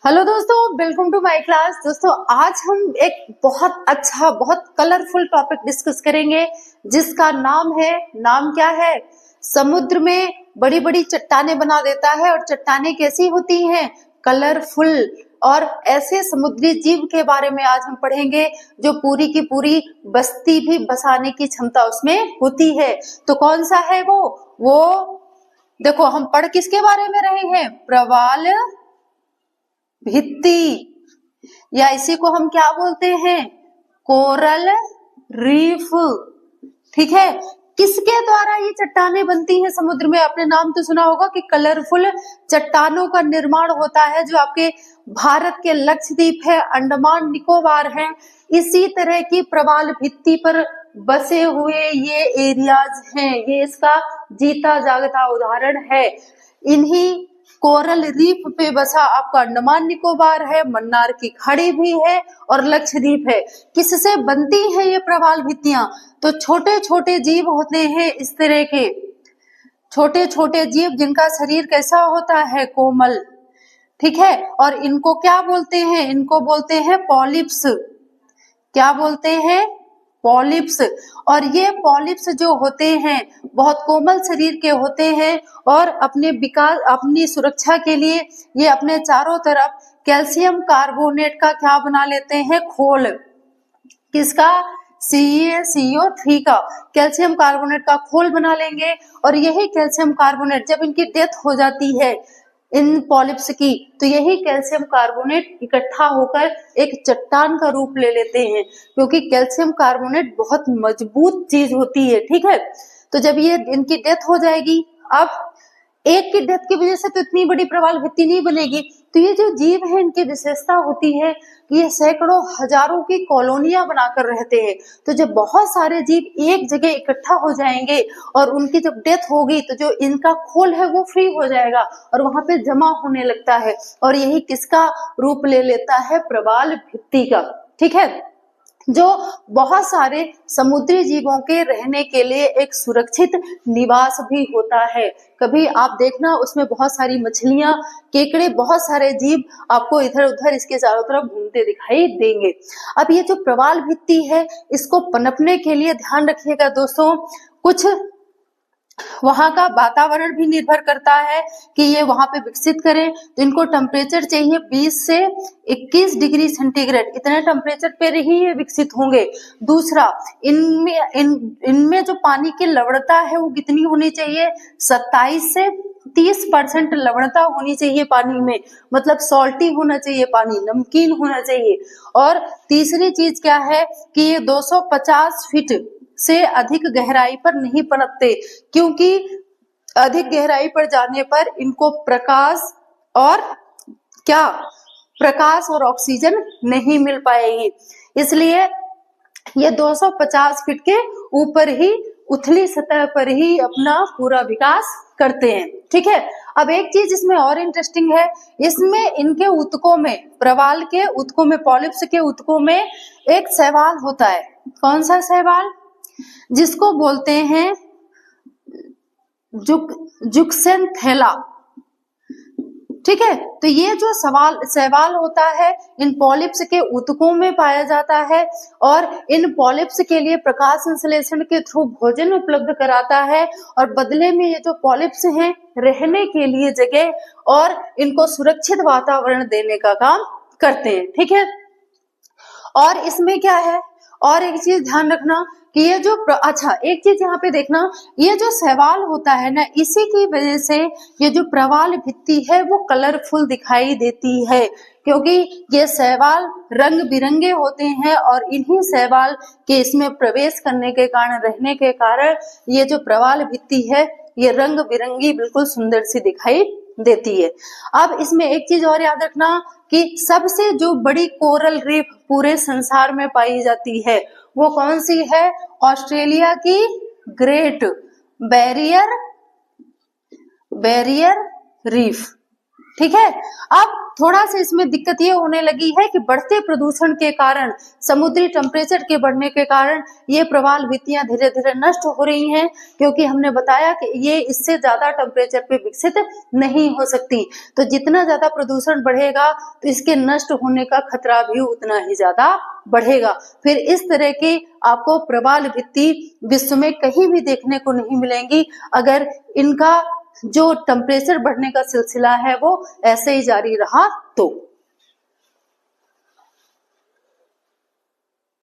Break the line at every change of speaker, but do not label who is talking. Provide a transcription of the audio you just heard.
Hello दोस्तों, welcome to my class. दोस्तों, आज हम एक बहुत अच्छा, बहुत कलरफुल टॉपिक डिस्कस करेंगे जिसका नाम क्या है? समुद्र में बड़ी बड़ी चट्टानें बना देता है। और चट्टानें कैसी होती हैं? कलरफुल। और ऐसे समुद्री जीव के बारे में आज हम पढ़ेंगे जो पूरी की पूरी बस्ती भी बसाने की क्षमता उसमें होती है। तो कौन सा है वो देखो, हम पढ़ किसके बारे में रहे हैं? प्रवाल भित्ति, या इसी को हम क्या बोलते हैं? Coral reef. ठीक है। किसके द्वारा ये चट्टानें बनती हैं समुद्र में? आपने नाम तो सुना होगा कि कलरफुल चट्टानों का निर्माण होता है जो आपके भारत के लक्षद्वीप है, अंडमान निकोबार है, इसी तरह की प्रवाल भित्ति पर बसे हुए ये एरियाज हैं। ये इसका जीता जागता उदाहरण है। इन्हीं कोरल रीफ पे बसा आपका अंडमान निकोबार है, मन्नार की खाड़ी भी है और लक्षद्वीप है। किससे बनती है ये प्रवाल भित्तियां? तो छोटे छोटे जीव होते हैं, इस तरह के छोटे छोटे जीव जिनका शरीर कैसा होता है? कोमल। ठीक है। और इनको क्या बोलते हैं? इनको बोलते हैं पॉलिप्स। क्या बोलते हैं? पॉलिप्स। और ये पॉलिप्स जो होते हैं बहुत कोमल शरीर के होते हैं और अपने विकास, अपनी सुरक्षा के लिए ये अपने चारों तरफ कैल्शियम कार्बोनेट का क्या बना लेते हैं? खोल। किसका? CaCO3 का कैल्शियम कार्बोनेट का खोल बना लेंगे। और यही कैल्शियम कार्बोनेट जब इनकी डेथ हो जाती है इन पॉलिप्स की, तो यही कैल्शियम कार्बोनेट इकट्ठा होकर एक चट्टान का रूप ले लेते हैं, क्योंकि कैल्शियम कार्बोनेट बहुत मजबूत चीज होती है। ठीक है। तो जब ये इनकी डेथ हो जाएगी, अब एक की डेथ की वजह से तो इतनी बड़ी प्रवाल भित्ति नहीं बनेगी। तो ये जो जीव है इनकी विशेषता होती है कि ये सैकड़ों हजारों की कॉलोनियां बनाकर रहते हैं। तो जब बहुत सारे जीव एक जगह इकट्ठा हो जाएंगे और उनकी जब डेथ होगी, तो जो इनका खोल है वो फ्री हो जाएगा और वहां पे जमा होने लगता है। और यही किसका रूप ले लेता है? प्रवाल भित्ति का। ठीक है। जो बहुत सारे समुद्री जीवों के रहने के लिए एक सुरक्षित निवास भी होता है। कभी आप देखना, उसमें बहुत सारी मछलियां, केकड़े, बहुत सारे जीव आपको इधर उधर इसके चारों तरफ घूमते दिखाई देंगे। अब ये जो प्रवाल भित्ति है, इसको पनपने के लिए ध्यान रखिएगा दोस्तों, कुछ वहां का वातावरण भी निर्भर करता है कि ये वहां पे विकसित करें। तो इनको टेम्परेचर चाहिए 20 से 21 डिग्री सेंटीग्रेड, इतने टेम्परेचर पे ही ये विकसित होंगे। दूसरा, इनमें जो पानी की लवणता है वो कितनी होनी चाहिए? 27 से 30% लवणता होनी चाहिए पानी में, मतलब सॉल्टी होना चाहिए पानी, नमकीन होना चाहिए। और तीसरी चीज क्या है कि ये 250 फीट से अधिक गहराई पर नहीं पनपते, क्योंकि अधिक गहराई पर जाने पर इनको प्रकाश और ऑक्सीजन नहीं मिल पाएगी। इसलिए ये 250 फीट के ऊपर ही, उथली सतह पर ही अपना पूरा विकास करते हैं। ठीक है। अब एक चीज इसमें और इंटरेस्टिंग है, इसमें इनके ऊतकों में, प्रवाल के ऊतकों में, पॉलिप्स के ऊतकों में एक शैवाल होता है। कौन सा शैवाल? जिसको बोलते हैं जुक्सेंथेला। ठीक है। तो ये जो शैवाल होता है इन पॉलिप्स के ऊतकों में पाया जाता है और इन पॉलिप्स के लिए प्रकाश संश्लेषण के थ्रू भोजन उपलब्ध कराता है। और बदले में ये जो पॉलिप्स हैं रहने के लिए जगह और इनको सुरक्षित वातावरण देने का काम करते हैं। ठीक है। और इसमें क्या है, और एक चीज ध्यान रखना कि ये जो एक चीज यहाँ पे देखना, ये जो शैवाल होता है ना, इसी की वजह से ये जो प्रवाल भित्ति है वो कलरफुल दिखाई देती है, क्योंकि ये शैवाल रंग बिरंगे होते हैं और इन्हीं शैवाल के इसमें प्रवेश करने के कारण, रहने के कारण ये जो प्रवाल भित्ति है ये रंग बिरंगी बिल्कुल सुंदर सी दिखाई देती है। अब इसमें एक चीज और याद रखना कि सबसे जो बड़ी कोरल रीफ पूरे संसार में पाई जाती है वो कौन सी है? ऑस्ट्रेलिया की ग्रेट बैरियर रीफ। ठीक है। अब थोड़ा सा इसमें दिक्कत ये होने लगी है कि बढ़ते प्रदूषण के कारण, समुद्री टेम्परेचर के बढ़ने के कारण ये प्रवाल भित्तियां धीरे धीरे नष्ट हो रही हैं, क्योंकि हमने बताया कि ये इससे ज्यादा टेम्परेचर पे विकसित नहीं हो सकती। तो जितना ज्यादा प्रदूषण बढ़ेगा तो इसके नष्ट होने का खतरा भी उतना ही ज्यादा बढ़ेगा। फिर इस तरह के आपको प्रवाल भित्ति विश्व में कहीं भी देखने को नहीं मिलेंगी अगर इनका जो टेम्परेचर बढ़ने का सिलसिला है वो ऐसे ही जारी रहा तो।